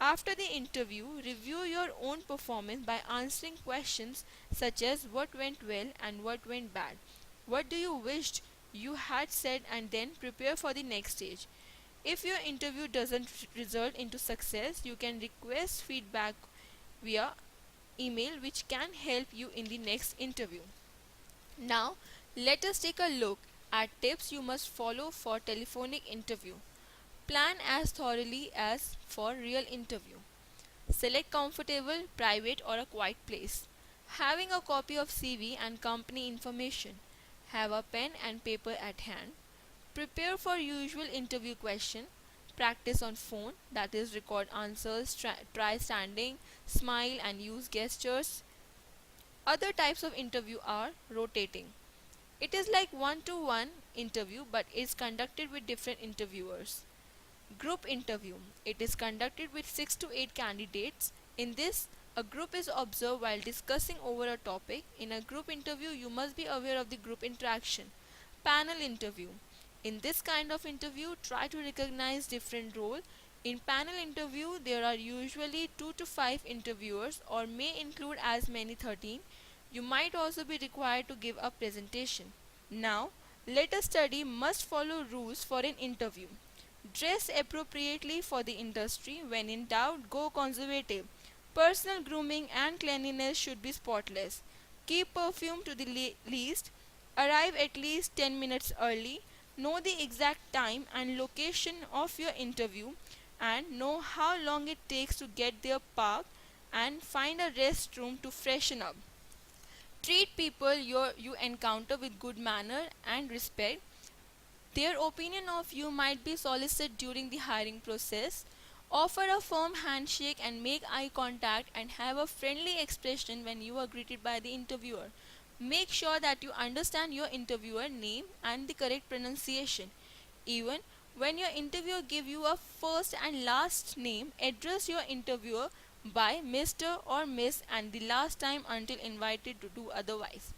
After the interview, review your own performance by answering questions such as what went well and what went bad. What do you wished you had said, and then prepare for the next stage. If your interview doesn't result into success, you can request feedback via email which can help you in the next interview. Now, let us take a look at tips you must follow for telephonic interview. Plan as thoroughly as for real interview. Select comfortable, private or a quiet place. Having a copy of CV and company information. Have a pen and paper at hand. Prepare for usual interview question. Practice on phone, that is record answers, try standing, smile and use gestures. Other types of interview are rotating. It is like one-to-one interview but is conducted with different interviewers. Group interview. It is conducted with 6 to 8 candidates. In this, a group is observed while discussing over a topic. In a group interview, you must be aware of the group interaction. Panel interview. In this kind of interview, try to recognize different roles. In panel interview, there are usually 2 to 5 interviewers or may include as many 13. You might also be required to give a presentation. Now, let us study must follow rules for an interview. Dress appropriately for the industry. When in doubt, go conservative. Personal grooming and cleanliness should be spotless. Keep perfume to the least. Arrive at least 10 minutes early. Know the exact time and location of your interview and know how long it takes to get there. Park and find a restroom to freshen up. Treat people you encounter with good manner and respect. Their opinion of you might be solicited during the hiring process. Offer a firm handshake and make eye contact and have a friendly expression when you are greeted by the interviewer. Make sure that you understand your interviewer name and the correct pronunciation. Even when your interviewer gives you a first and last name, address your interviewer by Mr. or Miss and the last time until invited to do otherwise.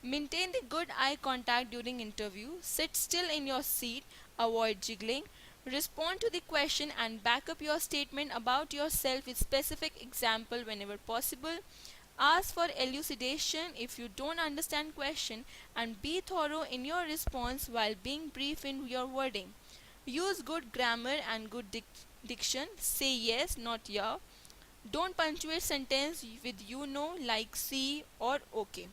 Maintain the good eye contact during interview. Sit still in your seat. Avoid jiggling. Respond to the question and back up your statement about yourself with specific example whenever possible. Ask for elucidation if you don't understand question and be thorough in your response while being brief in your wording. Use good grammar and good diction. Say yes, not yeah. Don't punctuate sentence with you know like see or okay.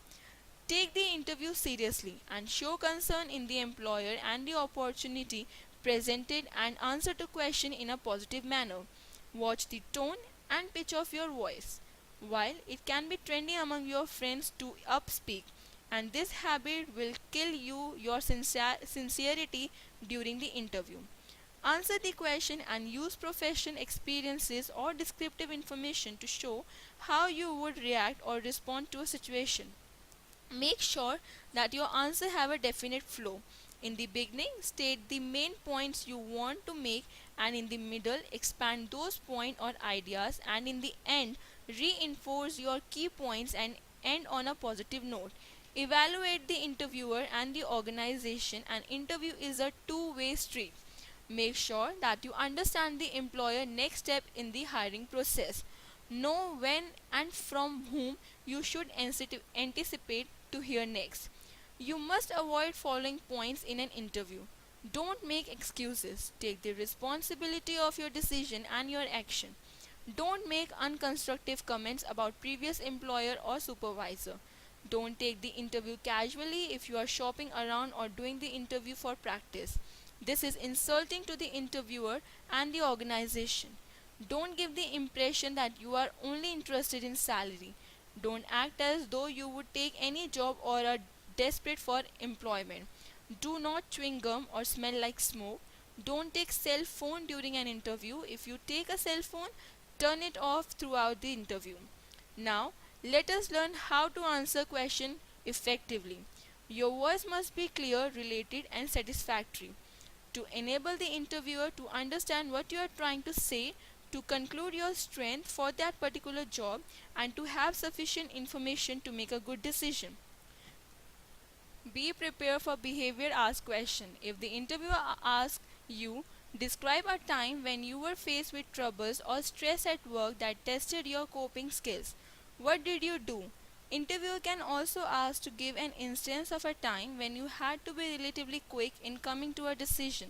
Take the interview seriously and show concern in the employer and the opportunity presented and answer to question in a positive manner. Watch the tone and pitch of your voice. While it can be trendy among your friends to upspeak, and this habit will kill your sincerity during the interview. Answer the question and use profession experiences or descriptive information to show how you would react or respond to a situation. Make sure that your answer have a definite flow. In the beginning, state the main points you want to make and in the middle, expand those points or ideas and in the end, reinforce your key points and end on a positive note. Evaluate the interviewer and the organization. An interview is a two-way street. Make sure that you understand the employer next step in the hiring process. Know when and from whom you should anticipate to hear next. You must avoid following points in an interview. Don't make excuses. Take the responsibility of your decision and your action. Don't make unconstructive comments about previous employer or supervisor. Don't take the interview casually if you are shopping around or doing the interview for practice. This is insulting to the interviewer and the organization. Don't give the impression that you are only interested in salary. Don't act as though you would take any job or are desperate for employment. Do not chewing gum or smell like smoke. Don't take cell phone during an interview. If you take a cell phone, turn it off throughout the interview. Now, let us learn how to answer question effectively. Your voice must be clear, related and satisfactory to enable the interviewer to understand what you are trying to say, to conclude your strength for that particular job, and to have sufficient information to make a good decision. Be prepared for behavior asked question. If the interviewer asks you Describe a time when you were faced with troubles or stress at work that tested your coping skills. What did you do? Interviewer can also ask to give an instance of a time when you had to be relatively quick in coming to a decision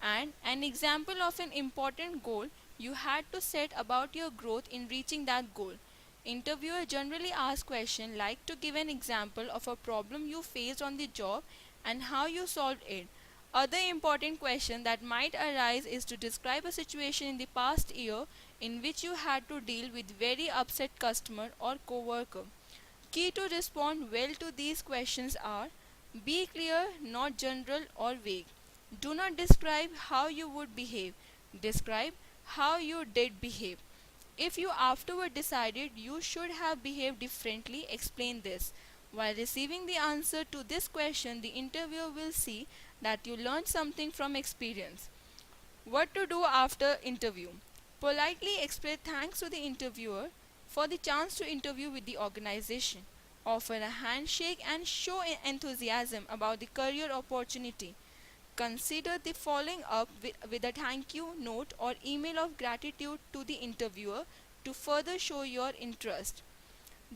and an example of an important goal you had to set about your growth in reaching that goal. Interviewer generally asks questions like to give an example of a problem you faced on the job and how you solved it. Other important question that might arise is to describe a situation in the past year in which you had to deal with very upset customer or coworker. Key to respond well to these questions are: be clear, not general or vague. Do not describe how you would behave. Describe how you did behave. If you afterward decided you should have behaved differently, explain this. While receiving the answer to this question, the interviewer will see that you learned something from experience. What to do after interview? Politely express thanks to the interviewer for the chance to interview with the organization. Offer a handshake and show enthusiasm about the career opportunity. Consider the following up with a thank you note or email of gratitude to the interviewer to further show your interest.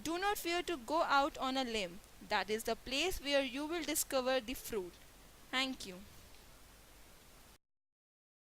Do not fear to go out on a limb. That is the place where you will discover the fruit. Thank you.